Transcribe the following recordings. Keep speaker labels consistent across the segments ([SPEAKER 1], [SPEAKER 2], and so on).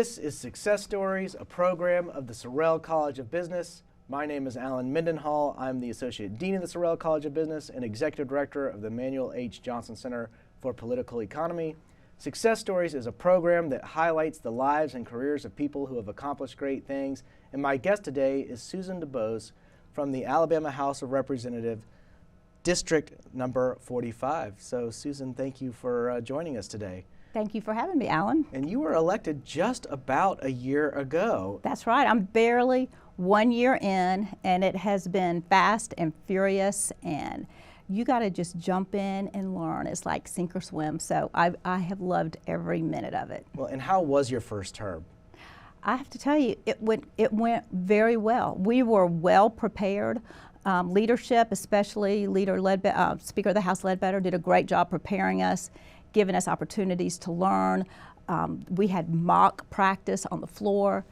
[SPEAKER 1] This is Success Stories, a program of the Sorrell College of Business. My name is Alan Mendenhall. I'm the Associate Dean of the Sorrell College of Business and Executive Director of the Manuel H. Johnson Center for Political Economy. Success Stories is a program that highlights the lives and careers of people who have accomplished great things. And my guest today is Susan Dubose from the Alabama House of Representatives, District number 45. So Susan, thank you for joining us today.
[SPEAKER 2] Thank you for having me, Alan.
[SPEAKER 1] And you were elected just about a year ago.
[SPEAKER 2] That's right. I'm barely 1 year in, and it has been fast and furious, and you got to just jump in and learn. It's like sink or swim. So I have loved every minute of it.
[SPEAKER 1] Well, and how was your first term?
[SPEAKER 2] I have to tell you, it went very well. We were well prepared. Leadership, especially Speaker of the House Ledbetter, did a great job preparing us, giving us opportunities to learn. We had mock practice on the floor.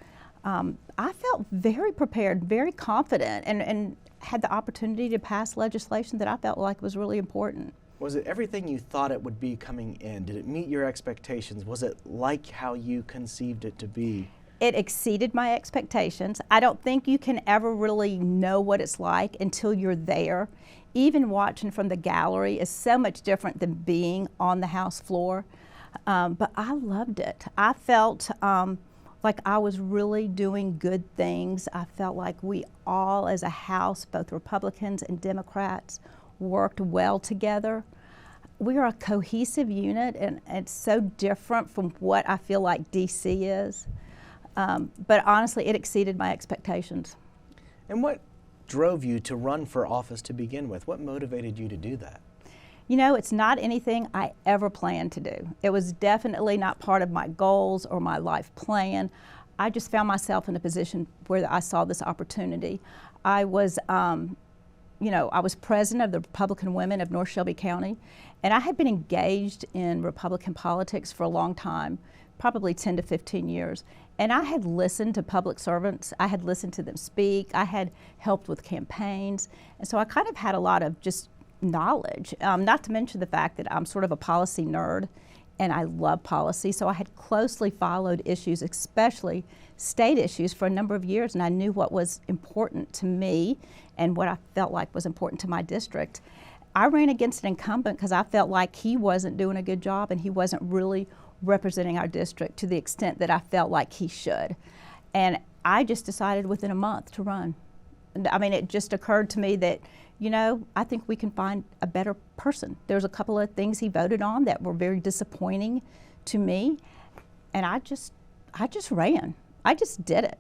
[SPEAKER 2] I felt very prepared, very confident, and had the opportunity to pass legislation that I felt like was really important.
[SPEAKER 1] Was it everything you thought it would be coming in? Did it meet your expectations? Was it like how you conceived it to be?
[SPEAKER 2] It exceeded my expectations. I don't think you can ever really know what it's like until you're there. Even watching from the gallery is so much different than being on the House floor. But I loved it. I felt like I was really doing good things. I felt like we all as a House, both Republicans and Democrats, worked well together. We are a cohesive unit, and it's so different from what I feel like DC is. But honestly, it exceeded my expectations.
[SPEAKER 1] And what drove you to run for office to begin with? What motivated you to do that?
[SPEAKER 2] You know, it's not anything I ever planned to do. It was definitely not part of my goals or my life plan. I just found myself in a position where I saw this opportunity. I was, I was president of the Republican Women of North Shelby County, and I had been engaged in Republican politics for a long time, probably 10 to 15 years. And I had listened to public servants. I had listened to them speak. I had helped with campaigns. And so I kind of had a lot of just knowledge, not to mention the fact that I'm sort of a policy nerd and I love policy. So I had closely followed issues, especially state issues, for a number of years. And I knew what was important to me and what I felt like was important to my district. I ran against an incumbent because I felt like he wasn't doing a good job and he wasn't really representing our district to the extent that I felt like he should. And I just decided within a month to run. I mean, it just occurred to me that, I think we can find a better person. There's a couple of things he voted on that were very disappointing to me, and I just ran. I just did it.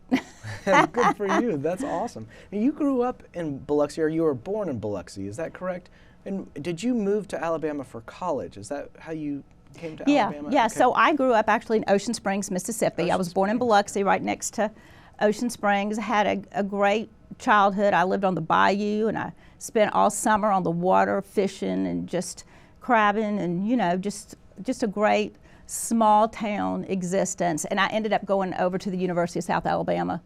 [SPEAKER 1] Good for you. That's awesome. You grew up in Biloxi, or you were born in Biloxi, is that correct? And did you move to Alabama for college? Is that how you came to Alabama?
[SPEAKER 2] Yeah.
[SPEAKER 1] Okay.
[SPEAKER 2] So I grew up actually in Ocean Springs, Mississippi. I was born in Biloxi, right next to Ocean Springs. Had a great childhood. I lived on the bayou, and I spent all summer on the water fishing and just crabbing, and just a great small town existence. And I ended up going over to the University of South Alabama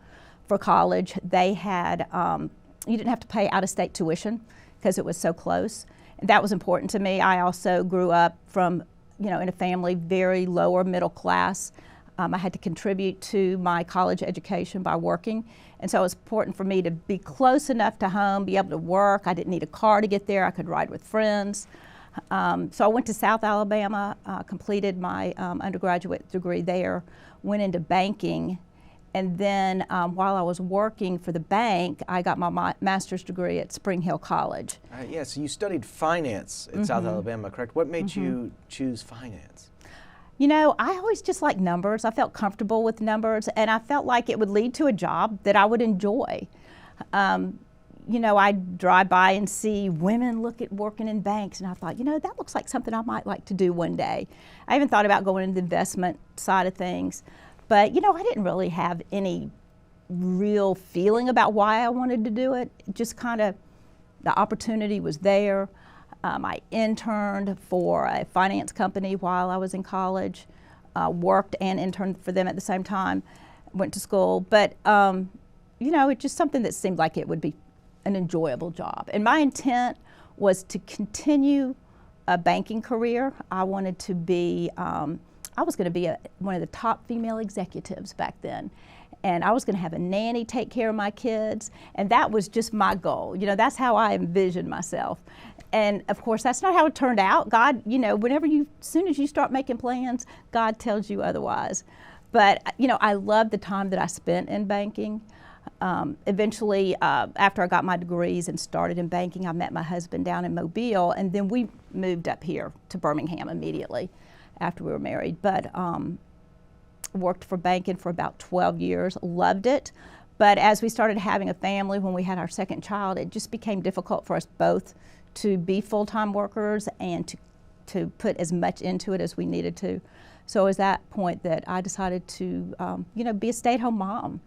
[SPEAKER 2] for college. They had you didn't have to pay out-of-state tuition because it was so close. And that was important to me. I also grew up from in a family very lower middle class. I had to contribute to my college education by working, and so it was important for me to be close enough to home, be able to work. I didn't need a car to get there. I could ride with friends. So I went to South Alabama, completed my undergraduate degree there, went into banking, and then while I was working for the bank, I got my master's degree at Spring Hill College.
[SPEAKER 1] Yeah, so you studied finance at South Alabama, correct? What made you choose finance?
[SPEAKER 2] I always just liked numbers. I felt comfortable with numbers, and I felt like it would lead to a job that I would enjoy. I'd drive by and see women working in banks, and I thought, that looks like something I might like to do one day. I even thought about going into the investment side of things, but I didn't really have any real feeling about why I wanted to do it. Just kind of the opportunity was there. I interned for a finance company while I was in college, worked and interned for them at the same time, went to school. But, it's just something that seemed like it would be an enjoyable job. And my intent was to continue a banking career. I wanted to be I was going to be one of the top female executives back then. And I was going to have a nanny take care of my kids. And that was just my goal. You know, that's how I envisioned myself. And of course, that's not how it turned out. God, you know, as soon as you start making plans, God tells you otherwise. But, you know, I loved the time that I spent in banking. Eventually, after I got my degrees and started in banking, I met my husband down in Mobile, and then we moved up here to Birmingham immediately after we were married. But worked for banking for about 12 years, loved it. But as we started having a family, when we had our second child, it just became difficult for us both to be full-time workers and to put as much into it as we needed to. So it was that point that I decided to, you know, be a stay-at-home mom.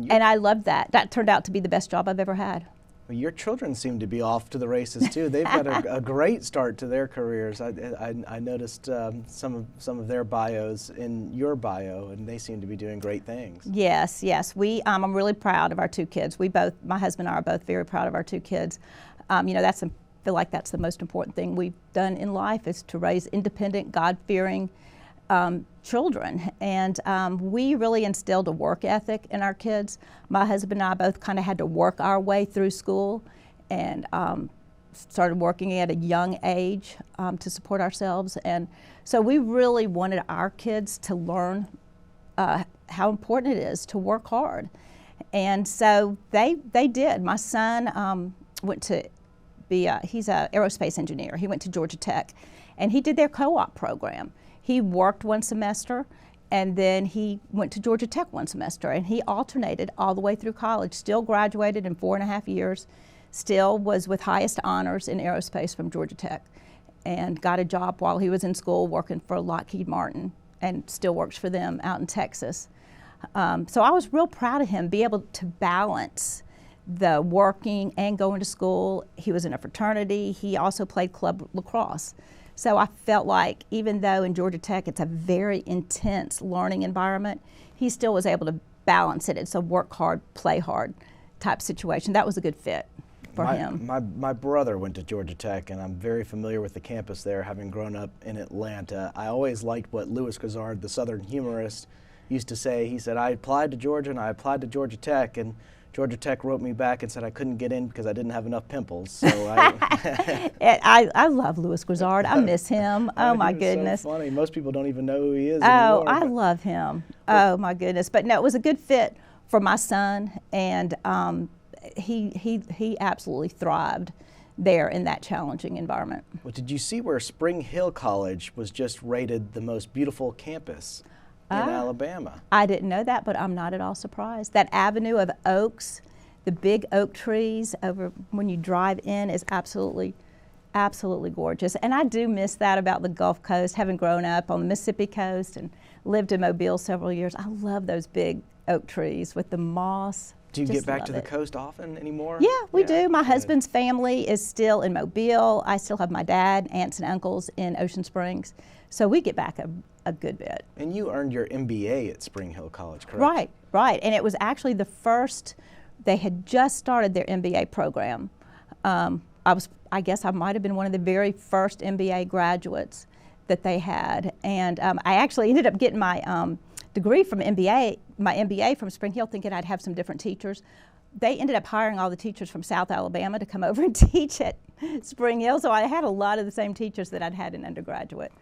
[SPEAKER 2] And I loved that. That turned out to be the best job I've ever had.
[SPEAKER 1] Well, your children seem to be off to the races too. They've got a great start to their careers. I noticed some of their bios in your bio, and they seem to be doing great things.
[SPEAKER 2] Yes, yes. I'm really proud of our two kids. My husband and I are both very proud of our two kids. You know, I feel like that's the most important thing we've done in life, is to raise independent, God-fearing children. And we really instilled a work ethic in our kids. My husband and I both kind of had to work our way through school, and started working at a young age to support ourselves. And so we really wanted our kids to learn how important it is to work hard. And so they did. My son went to he's an aerospace engineer. He went to Georgia Tech, and he did their co-op program. He worked one semester, and then he went to Georgia Tech one semester, and he alternated all the way through college, still graduated in 4.5 years, still was with highest honors in aerospace from Georgia Tech, and got a job while he was in school working for Lockheed Martin, and still works for them out in Texas. So I was real proud of him, be able to balance the working and going to school. He was in a fraternity. He also played club lacrosse. So I felt like, even though in Georgia Tech it's a very intense learning environment, he still was able to balance it. It's a work hard, play hard type situation. That was a good fit for him.
[SPEAKER 1] My brother went to Georgia Tech, and I'm very familiar with the campus there, having grown up in Atlanta. I always liked what Louis Grizzard, the Southern humorist, used to say. He said, I applied to Georgia, and I applied to Georgia Tech, and Georgia Tech wrote me back and said I couldn't get in because I didn't have enough pimples. So
[SPEAKER 2] I love Louis Grizzard. I miss him. Oh my goodness.
[SPEAKER 1] So funny. Most people don't even know who he is
[SPEAKER 2] anymore.
[SPEAKER 1] I
[SPEAKER 2] love him. Oh my goodness. But no, it was a good fit for my son, and he absolutely thrived there in that challenging environment.
[SPEAKER 1] Well, did you see where Spring Hill College was just rated the most beautiful campus in Alabama?
[SPEAKER 2] I didn't know that, but I'm not at all surprised. That avenue of oaks, the big oak trees over when you drive in, is absolutely gorgeous. And I do miss that about the Gulf Coast, having grown up on the Mississippi coast and lived in Mobile several years. I love those big oak trees with the moss.
[SPEAKER 1] Do you get back to the coast often anymore?
[SPEAKER 2] Yeah, we do. My husband's family is still in Mobile. I still have my dad, aunts and uncles in Ocean Springs. So we get back a good bit.
[SPEAKER 1] And you earned your MBA at Spring Hill College, correct?
[SPEAKER 2] Right. And it was actually the first, they had just started their MBA program. I guess I might have been one of the very first MBA graduates that they had. And I actually ended up getting my degree from my MBA from Spring Hill, thinking I'd have some different teachers. They ended up hiring all the teachers from South Alabama to come over and teach at Spring Hill. So I had a lot of the same teachers that I'd had in undergraduate.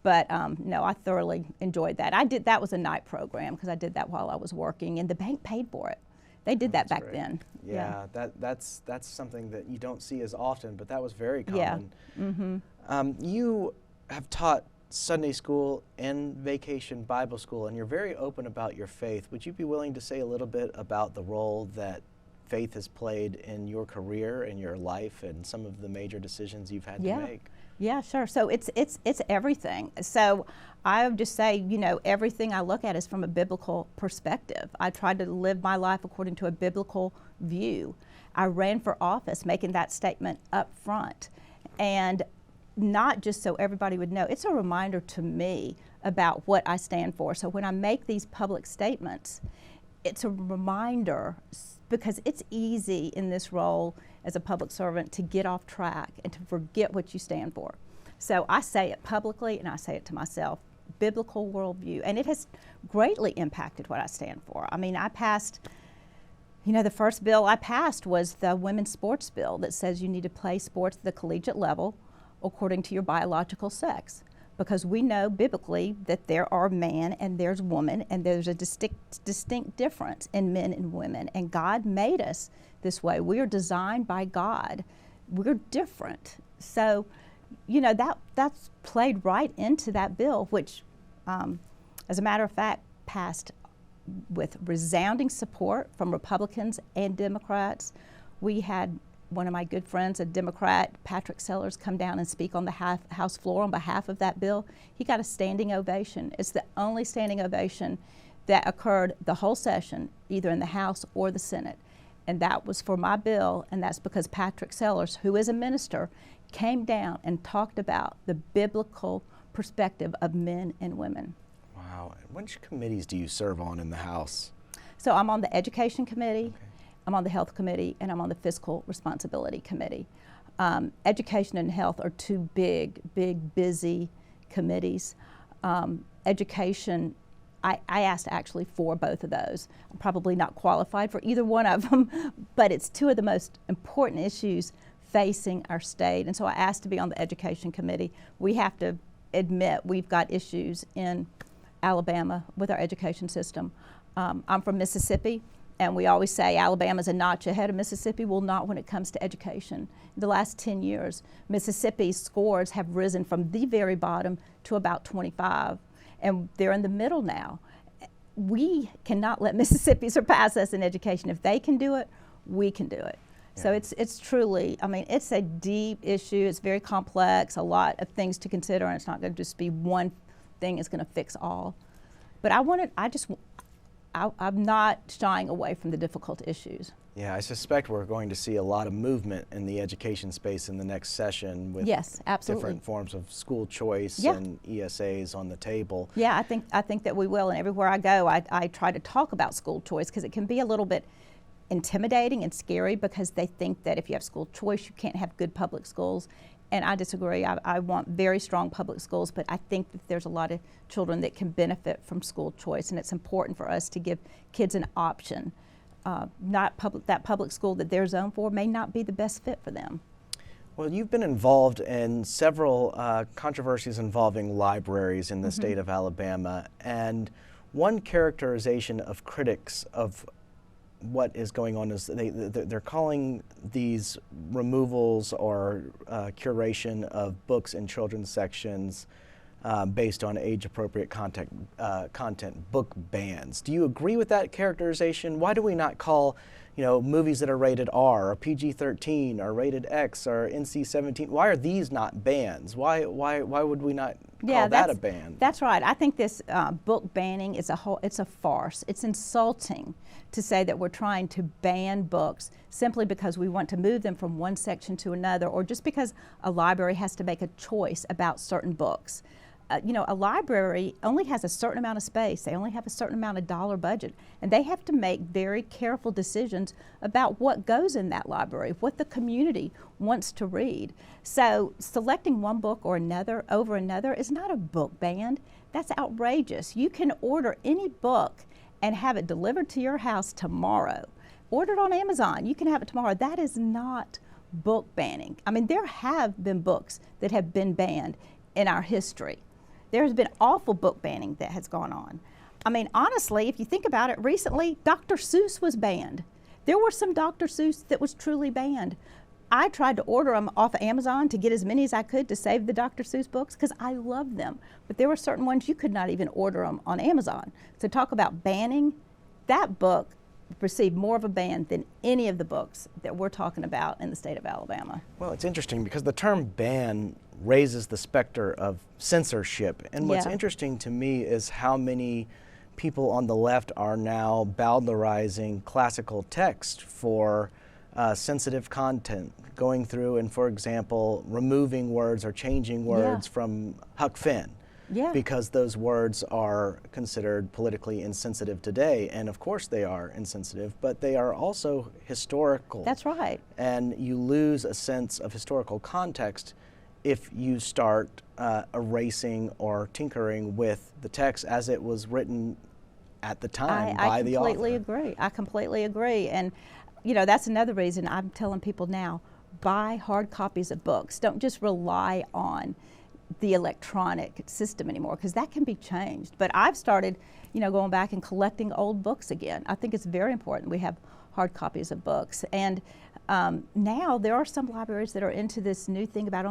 [SPEAKER 2] But no, I thoroughly enjoyed that. That was a night program because I did that while I was working, and the bank paid for it. They did that back then.
[SPEAKER 1] Yeah, that's something that you don't see as often, but that was very common.
[SPEAKER 2] Yeah. Mm-hmm.
[SPEAKER 1] You have taught Sunday school and vacation Bible school, and you're very open about your faith. Would you be willing to say a little bit about the role that faith has played in your career and your life and some of the major decisions you've had to make?
[SPEAKER 2] Yeah, sure. So it's everything. So I would just say, you know, everything I look at is from a biblical perspective. I tried to live my life according to a biblical view. I ran for office making that statement up front, and not just so everybody would know. It's a reminder to me about what I stand for. So when I make these public statements, it's a reminder, because it's easy in this role as a public servant to get off track and to forget what you stand for. So I say it publicly, and I say it to myself biblical worldview, and it has greatly impacted what I stand for. I mean, I passed, the first bill I passed was the women's sports bill that says you need to play sports at the collegiate level according to your biological sex, because we know biblically that there are man and there's woman, and there's a distinct difference in men and women, and God made us this way. We are designed by God. We're different. So, that's played right into that bill, which, as a matter of fact, passed with resounding support from Republicans and Democrats. We had one of my good friends, a Democrat, Patrick Sellers, come down and speak on the House floor on behalf of that bill. He got a standing ovation. It's the only standing ovation that occurred the whole session, either in the House or the Senate. And that was for my bill, and that's because Patrick Sellers, who is a minister, came down and talked about the biblical perspective of men and women.
[SPEAKER 1] Wow. Which committees do you serve on in the House?
[SPEAKER 2] So I'm on the Education Committee, I'm on the Health Committee, and I'm on the Fiscal Responsibility Committee. Education and Health are two big, busy committees. Education, I asked actually for both of those. I'm probably not qualified for either one of them, but it's two of the most important issues facing our state. And so I asked to be on the Education Committee. We have to admit we've got issues in Alabama with our education system. I'm from Mississippi, and we always say Alabama's a notch ahead of Mississippi. Well, not when it comes to education. In the last 10 years, Mississippi's scores have risen from the very bottom to about 25, and they're in the middle now. We cannot let Mississippi surpass us in education. If they can do it, we can do it. Yeah. So it's truly, it's a deep issue. It's very complex, a lot of things to consider, and it's not going to just be one thing is going to fix all. But I'm not shying away from the difficult issues.
[SPEAKER 1] Yeah, I suspect we're going to see a lot of movement in the education space in the next session with
[SPEAKER 2] yes, absolutely.
[SPEAKER 1] different forms of school choice
[SPEAKER 2] yeah.
[SPEAKER 1] and ESAs on the table.
[SPEAKER 2] Yeah, I think that we will, and everywhere I go, I try to talk about school choice, because it can be a little bit intimidating and scary, because they think that if you have school choice, you can't have good public schools. And I disagree. I want very strong public schools, but I think that there's a lot of children that can benefit from school choice, and it's important for us to give kids an option. That public school that they're zoned for may not be the best fit for them.
[SPEAKER 1] Well, you've been involved in several controversies involving libraries in the state of Alabama, and one characterization of critics of what is going on is they're calling these removals or curation of books in children's sections based on age-appropriate content book bans. Do you agree with that characterization? Why do we not call movies that are rated R or PG-13 or rated X or NC-17? Why are these not bans? Why would we not call that a ban?
[SPEAKER 2] That's right. I think this book banning is it's a farce. It's insulting to say that we're trying to ban books simply because we want to move them from one section to another, or just because a library has to make a choice about certain books. A library only has a certain amount of space. They only have a certain amount of dollar budget, and they have to make very careful decisions about what goes in that library, what the community wants to read. So selecting one book or another over another is not a book ban. That's outrageous. You can order any book and have it delivered to your house tomorrow. Order it on Amazon. You can have it tomorrow. That is not book banning. There have been books that have been banned in our history. There's been awful book banning that has gone on. Honestly, if you think about it, recently, Dr. Seuss was banned. There were some Dr. Seuss that was truly banned. I tried to order them off of Amazon to get as many as I could to save the Dr. Seuss books, because I love them. But there were certain ones you could not even order them on Amazon. So talk about banning, that book received more of a ban than any of the books that we're talking about in the state of Alabama.
[SPEAKER 1] Well, it's interesting because the term ban raises the specter of censorship. And what's interesting to me is how many people on the left are now bowdlerizing classical text for sensitive content, going through and, for example, removing words or changing words from Huck Finn. Because those words are considered politically insensitive today. And of course they are insensitive, but they are also historical.
[SPEAKER 2] That's right.
[SPEAKER 1] And you lose a sense of historical context if you start erasing or tinkering with the text as it was written at the time by the author.
[SPEAKER 2] I completely agree. I completely agree. And, you know, that's another reason I'm telling people now, buy hard copies of books. Don't just rely on the electronic system anymore, because that can be changed. But I've started, you know, going back and collecting old books again. I think it's very important we have hard copies of books. And now there are some libraries that are into this new thing about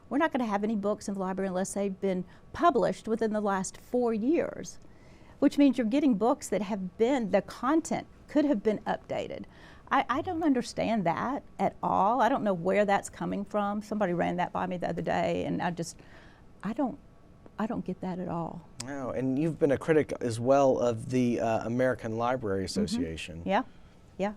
[SPEAKER 2] we're not going to have any books in the library unless they've been published within the last 4 years, which means you're getting books that the content could have been updated. I don't understand that at all. I don't know where that's coming from. Somebody ran that by me the other day, and I don't get that at all.
[SPEAKER 1] No, and you've been a critic as well of the American Library Association.
[SPEAKER 2] Yeah, yeah.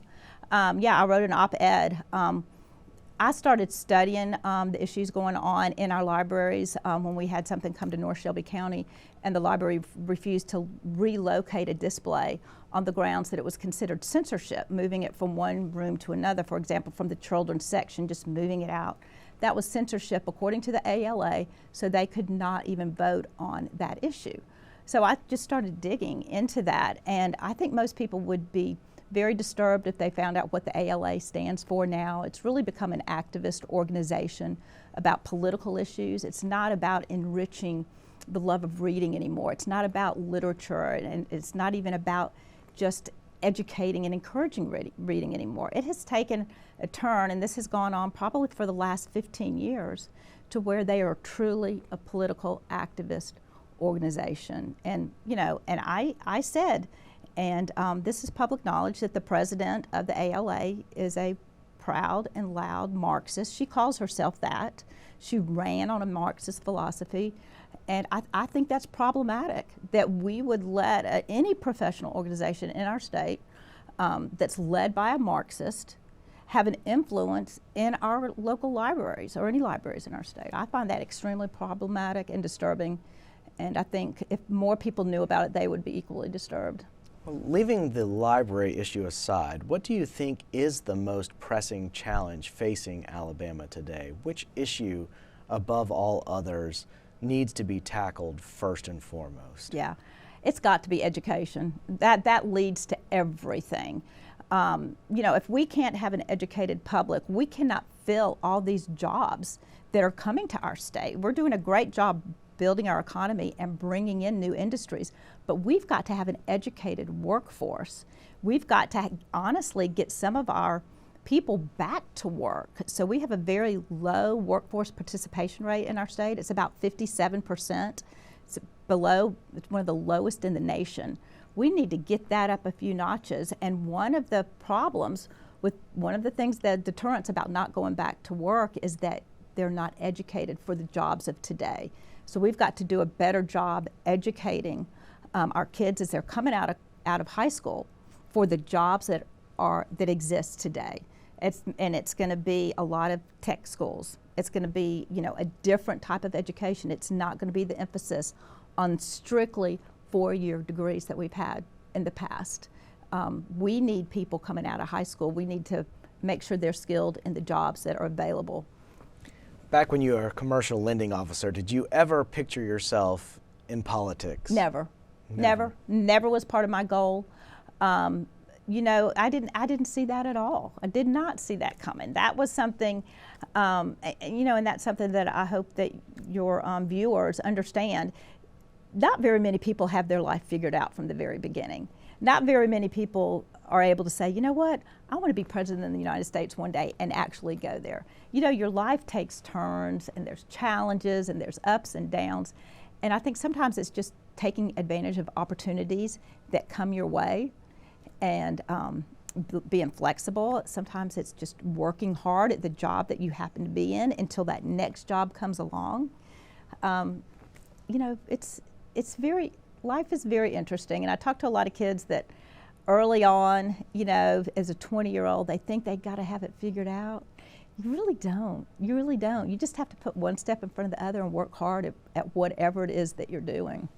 [SPEAKER 2] I wrote an op-ed. I started studying the issues going on in our libraries when we had something come to North Shelby County, and the library refused to relocate a display on the grounds that it was considered censorship, moving it from one room to another, for example, from the children's section, just moving it out. That was censorship according to the ALA, so they could not even vote on that issue. So I just started digging into that, and I think most people would be very disturbed if they found out what the ALA stands for now. It's really become an activist organization about political issues. It's not about enriching the love of reading anymore. It's not about literature, and it's not even about just educating and encouraging reading anymore. It has taken a turn, and this has gone on probably for the last 15 years, to where they are truly a political activist organization. And, you know, and I said, and this is public knowledge, that the president of the ALA is a proud and loud Marxist. She calls herself that. She ran on a Marxist philosophy. And I think that's problematic, that we would let any professional organization in our state that's led by a Marxist have an influence in our local libraries or any libraries in our state. I find that extremely problematic and disturbing. And I think if more people knew about it, they would be equally disturbed.
[SPEAKER 1] Well, leaving the library issue aside, what do you think is the most pressing challenge facing Alabama today? Which issue, above all others, needs to be tackled first and foremost?
[SPEAKER 2] Yeah, it's got to be education. That leads to everything. You know, if we can't have an educated public, we cannot fill all these jobs that are coming to our state. We're doing a great job building our economy and bringing in new industries, but we've got to have an educated workforce. We've got to honestly get some of our people back to work. So we have a very low workforce participation rate in our state. It's about 57%. It's one of the lowest in the nation. We need to get that up a few notches. And one of the problems with one of the things, the deterrents about not going back to work, is that they're not educated for the jobs of today. So we've got to do a better job educating our kids as they're coming out of high school for the jobs that exist today. It's going to be a lot of tech schools. It's going to be, you know, a different type of education. It's not going to be the emphasis on strictly 4-year degrees that we've had in the past. We need people coming out of high school. We need to make sure they're skilled in the jobs that are available.
[SPEAKER 1] Back when you were a commercial lending officer, did you ever picture yourself in politics?
[SPEAKER 2] Never was part of my goal. You know, I didn't see that at all. I did not see that coming. That was something, you know, and that's something that I hope that your viewers understand. Not very many people have their life figured out from the very beginning. Not very many people are able to say, you know what, I want to be president of the United States one day and actually go there. You know, your life takes turns, and there's challenges, and there's ups and downs. And I think sometimes it's just taking advantage of opportunities that come your way, and being flexible. Sometimes it's just working hard at the job that you happen to be in until that next job comes along. You know, life is very interesting. And I talk to a lot of kids that early on, you know, as a 20-year-old, they think they got to have it figured out. You really don't. You really don't. You just have to put one step in front of the other and work hard at whatever it is that you're doing.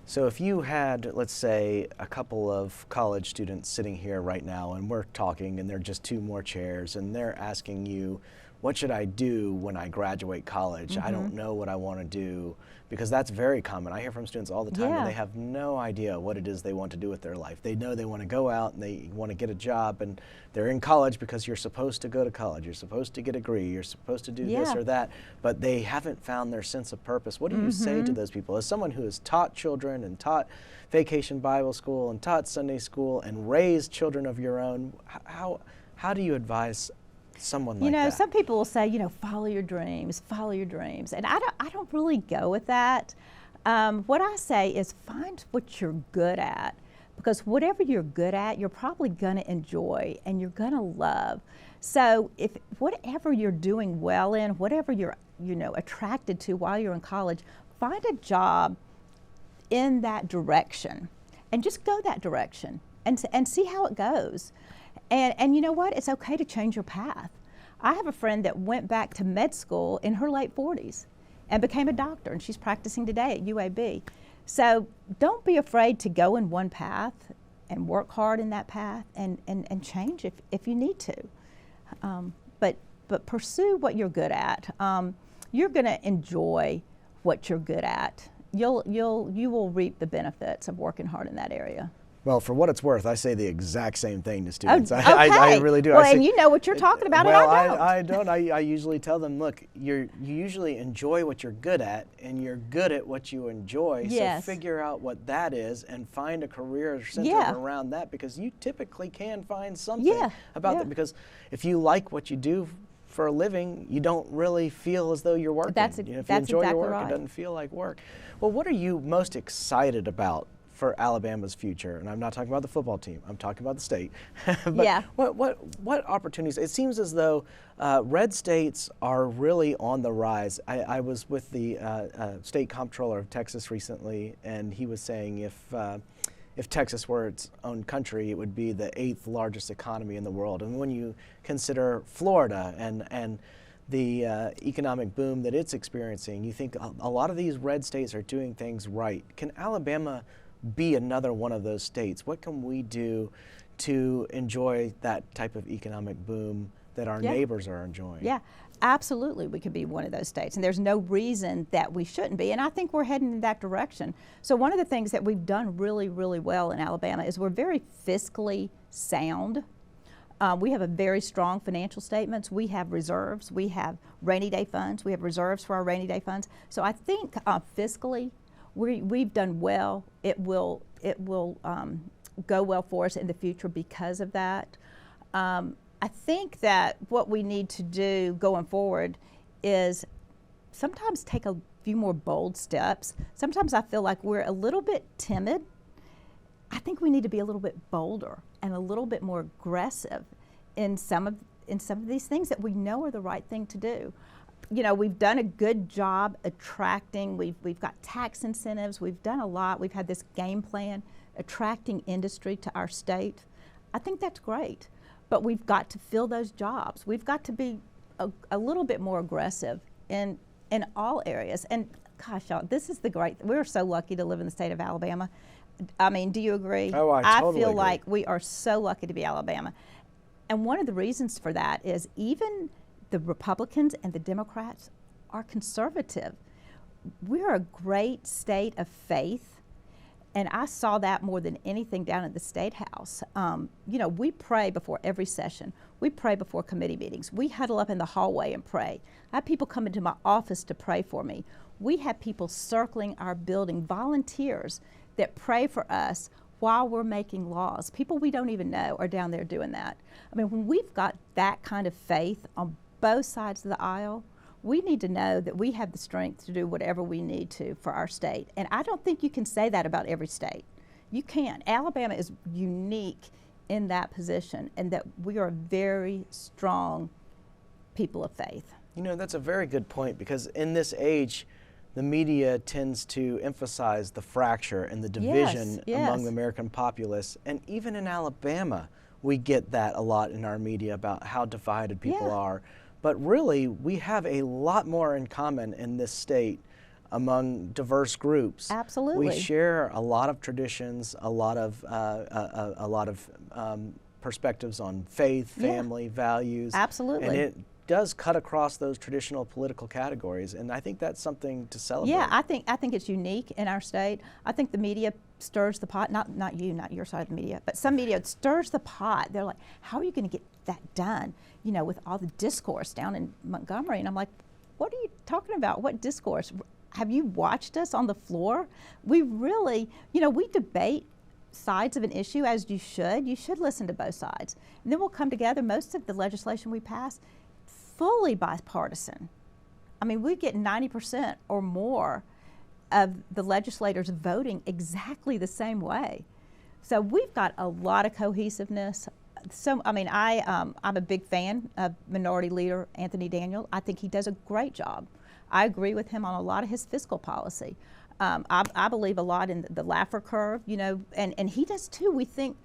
[SPEAKER 1] So if you had, let's say, a couple of college students sitting here right now and we're talking and there are just two more chairs and they're asking you, what should I do when I graduate college? I don't know what I want to do, because that's very common. I hear from students all the time and they have no idea what it is they want to do with their life. They know they want to go out and they want to get a job, and they're in college because you're supposed to go to college, you're supposed to get a degree, you're supposed to do this or that, but they haven't found their sense of purpose. What do you say to those people? As someone who has taught children and taught Vacation Bible School and taught Sunday school and raised children of your own, how do you advise someone like that?
[SPEAKER 2] Some people will say, follow your dreams, and I don't really go with that. What I say is find what you're good at, because whatever you're good at, you're probably going to enjoy and you're going to love. So if whatever you're doing well in, whatever you're attracted to while you're in college, find a job in that direction and just go that direction and see how it goes. And you know what? It's okay to change your path. I have a friend that went back to med school in her late 40s and became a doctor, and she's practicing today at UAB. So don't be afraid to go in one path and work hard in that path and change if you need to. But pursue what you're good at. You're going to enjoy what you're good at. You will reap the benefits of working hard in that area.
[SPEAKER 1] Well, for what it's worth, I say the exact same thing to students.
[SPEAKER 2] Okay.
[SPEAKER 1] I really do.
[SPEAKER 2] Well,
[SPEAKER 1] I say,
[SPEAKER 2] and you know what you're talking about,
[SPEAKER 1] well,
[SPEAKER 2] and I don't.
[SPEAKER 1] I usually tell them, look, you usually enjoy what you're good at, and you're good at what you enjoy.
[SPEAKER 2] Yes.
[SPEAKER 1] So figure out what that is and find a career centered around that, because you typically can find something about that. Because if you like what you do for a living, you don't really feel as though you're working.
[SPEAKER 2] That's
[SPEAKER 1] if you
[SPEAKER 2] that's
[SPEAKER 1] enjoy
[SPEAKER 2] exactly
[SPEAKER 1] your work,
[SPEAKER 2] right.
[SPEAKER 1] it doesn't feel like work. Well, what are you most excited about for Alabama's future? And I'm not talking about the football team, I'm talking about the state. But what opportunities? It seems as though red states are really on the rise. I was with the state comptroller of Texas recently, and he was saying if Texas were its own country, it would be the 8th largest economy in the world. And when you consider Florida and the economic boom that it's experiencing, you think a lot of these red states are doing things right. Can Alabama be another one of those states? What can we do to enjoy that type of economic boom that our neighbors are enjoying?
[SPEAKER 2] Yeah, absolutely, we could be one of those states, and there's no reason that we shouldn't be, and I think we're heading in that direction. So one of the things that we've done really, really well in Alabama is we're very fiscally sound. We have a very strong financial statements. We have reserves. We have rainy day funds. We have reserves for our rainy day funds. So I think fiscally, we've done well. It will go well for us in the future because of that. I think that what we need to do going forward is sometimes take a few more bold steps. Sometimes I feel like we're a little bit timid. I think we need to be a little bit bolder and a little bit more aggressive in some of these things that we know are the right thing to do. We've done a good job attracting. We've got tax incentives. We've done a lot. We've had this game plan attracting industry to our state. I think that's great, but we've got to fill those jobs. We've got to be a little bit more aggressive in all areas. And gosh, y'all, this is we're so lucky to live in the state of Alabama. I mean, do you agree?
[SPEAKER 1] Oh, I totally
[SPEAKER 2] feel
[SPEAKER 1] agree.
[SPEAKER 2] like we are so lucky to be Alabama. And one of the reasons for that is even the Republicans and the Democrats are conservative. We're a great state of faith, and I saw that more than anything down at the State House. We pray before every session. We pray before committee meetings. We huddle up in the hallway and pray. I have people come into my office to pray for me. We have people circling our building, volunteers that pray for us while we're making laws. People we don't even know are down there doing that. I mean, when we've got that kind of faith on both sides of the aisle, we need to know that we have the strength to do whatever we need to for our state. And I don't think you can say that about every state. You can't. Alabama is unique in that position, and that we are a very strong people of faith.
[SPEAKER 1] That's a very good point, because in this age, the media tends to emphasize the fracture and the division among the American populace. And even in Alabama, we get that a lot in our media about how divided people are. But really, we have a lot more in common in this state among diverse groups.
[SPEAKER 2] Absolutely.
[SPEAKER 1] We share a lot of traditions, a lot of perspectives on faith, family, values.
[SPEAKER 2] Absolutely.
[SPEAKER 1] And it does cut across those traditional political categories, and I think that's something to celebrate.
[SPEAKER 2] Yeah, I think it's unique in our state. I think the media stirs the pot, not your side of the media, but some media stirs the pot. They're like, how are you going to get that done, you know, with all the discourse down in Montgomery? And I'm like, what are you talking about? What discourse? Have you watched us on the floor? We really, you know, we debate sides of an issue as you should. You should listen to both sides. And then we'll come together. Most of the legislation we pass, fully bipartisan. I mean, we get 90% or more of the legislators voting exactly the same way. So we've got a lot of cohesiveness. So, I mean, I'm a big fan of Minority Leader Anthony Daniel. I think he does a great job. I agree with him on a lot of his fiscal policy. I believe a lot in the Laffer curve, you know, and he does too. We think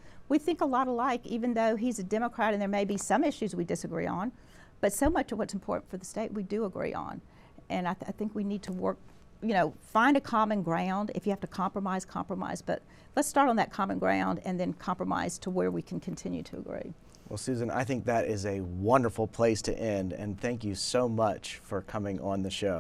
[SPEAKER 2] a lot alike, even though he's a Democrat and there may be some issues we disagree on. But so much of what's important for the state we do agree on. And I think we need to work, you know, find a common ground. If you have to compromise, compromise. But let's start on that common ground and then compromise to where we can continue to agree.
[SPEAKER 1] Well, Susan, I think that is a wonderful place to end. And thank you so much for coming on the show.